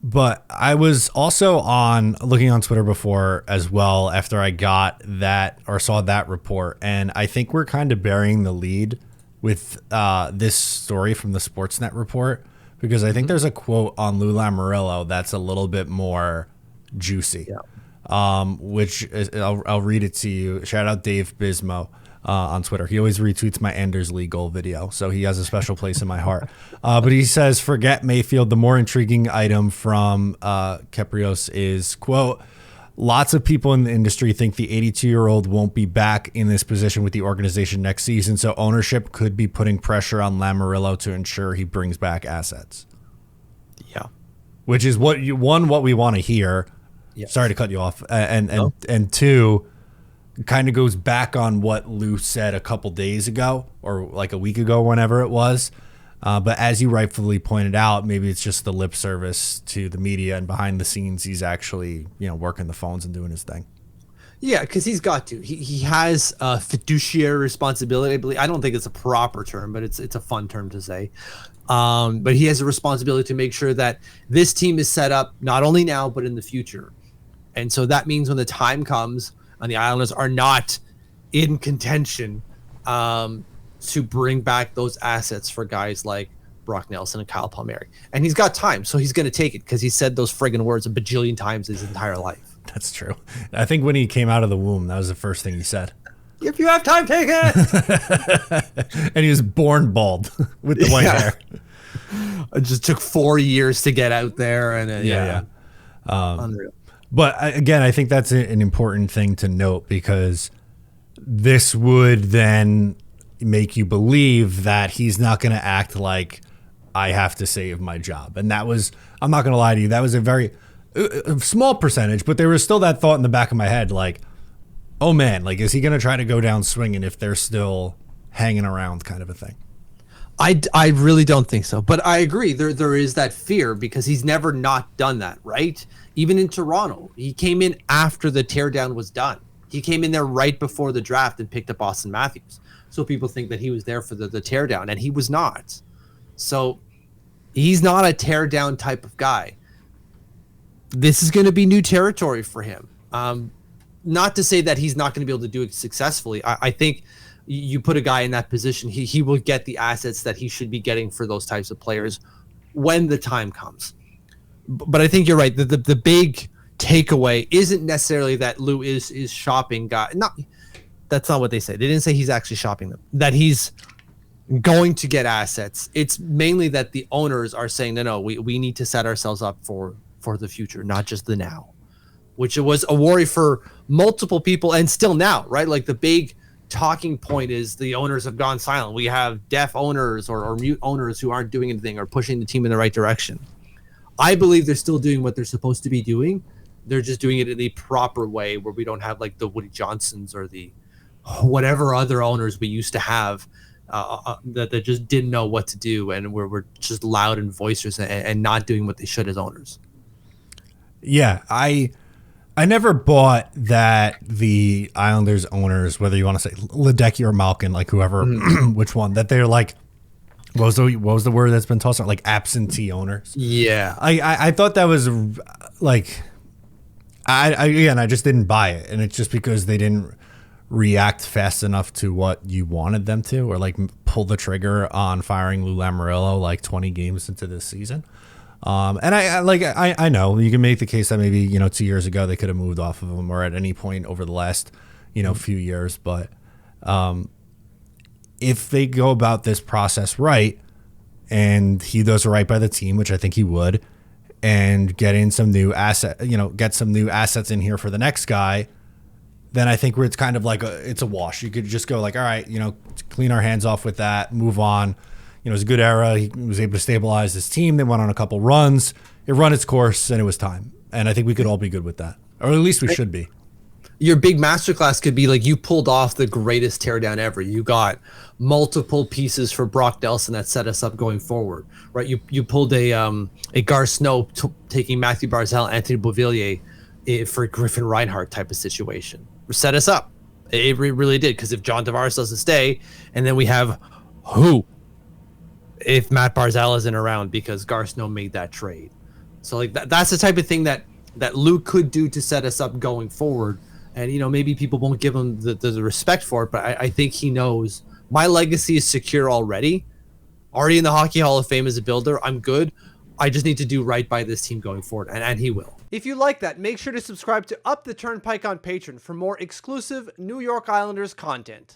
But I was also looking on Twitter before as well after I got that or saw that report. And I think we're kind of burying the lead with this story from the Sportsnet report, because I think there's a quote on Lou Lamoriello that's a little bit more juicy, which is, I'll read it to you. Shout out Dave Bismo. On Twitter. He always retweets my Enders Legal video, so he has a special place in my heart. But he says, forget Mayfield. The more intriguing item from Keprios is, quote, lots of people in the industry think the 82-year-old won't be back in this position with the organization next season, so ownership could be putting pressure on Lamoriello to ensure he brings back assets. Yeah. Which is what we want to hear. Yes. Sorry to cut you off. And two, kind of goes back on what Lou said a couple days ago or like a week ago, whenever it was. But as you rightfully pointed out, maybe it's just the lip service to the media, and behind the scenes, he's actually, working the phones and doing his thing. Yeah, because he's got to. He has a fiduciary responsibility. I believe. I don't think it's a proper term, but it's a fun term to say. But he has a responsibility to make sure that this team is set up not only now but in the future. And so that means when the time comes, and the Islanders are not in contention to bring back those assets for guys like Brock Nelson and Kyle Palmieri. And he's got time, so he's going to take it because he said those friggin' words a bajillion times his entire life. That's true. I think when he came out of the womb, that was the first thing he said. If you have time, take it! And he was born bald with the white hair. It just took 4 years to get out there. And unreal. But again, I think that's an important thing to note, because this would then make you believe that he's not going to act like I have to save my job. And that was, I'm not going to lie to you, that was a very small percentage, but there was still that thought in the back of my head, like, oh man, like, is he going to try to go down swinging if they're still hanging around, kind of a thing? I really don't think so, but I agree. There is that fear because he's never not done that, right? Even in Toronto, he came in after the teardown was done. He came in there right before the draft and picked up Austin Matthews. So people think that he was there for the teardown, and he was not. So he's not a teardown type of guy. This is going to be new territory for him. Not to say that he's not going to be able to do it successfully. I think you put a guy in that position, he will get the assets that he should be getting for those types of players when the time comes. But I think you're right. The big takeaway isn't necessarily that Lou is shopping guy. That's not what they say. They didn't say he's actually shopping them. That he's going to get assets. It's mainly that the owners are saying, no, we need to set ourselves up for the future, not just the now. Which was a worry for multiple people, and still now, right? Like the big talking point is the owners have gone silent. We have deaf owners or mute owners who aren't doing anything or pushing the team in the right direction. I believe they're still doing what they're supposed to be doing. They're just doing it in the proper way, where we don't have like the Woody Johnsons or the whatever other owners we used to have that just didn't know what to do, and we're just loud and boisterous and not doing what they should as owners. Yeah, I never bought that the Islanders owners, whether you want to say Ledecky or Malkin, like whoever, which one, that they're like, what was the word that's been tossed out? Like absentee owners. Yeah. I thought that was like, I just didn't buy it. And it's just because they didn't react fast enough to what you wanted them to, or like pull the trigger on firing Lou Lamoriello like 20 games into this season. And I know you can make the case that maybe, 2 years ago they could have moved off of him, or at any point over the last, few years. But if they go about this process right, and he does right by the team, which I think he would, and get in some new get some new assets in here for the next guy, then I think where it's kind of like it's a wash. You could just go like, all right, clean our hands off with that, move on. It was a good era. He was able to stabilize his team. They went on a couple runs. It run its course, and it was time. And I think we could all be good with that, or at least we should be. Your big masterclass could be like you pulled off the greatest teardown ever. You got multiple pieces for Brock Nelson that set us up going forward, right? You pulled a Gar Snow taking Matthew Barzal, Anthony Beauvillier for Griffin Reinhart type of situation. Set us up. It really did, because if John Tavares doesn't stay, and then we have who? If Matt Barzal isn't around because Gar Snow made that trade. So like that's the type of thing that Lou could do to set us up going forward. And maybe people won't give him the respect for it, but I think he knows my legacy is secure already in the Hockey Hall of Fame as a builder. I'm good. I just need to do right by this team going forward, and he will. If you like that, make sure to subscribe to Up the Turnpike on Patreon for more exclusive New York Islanders content.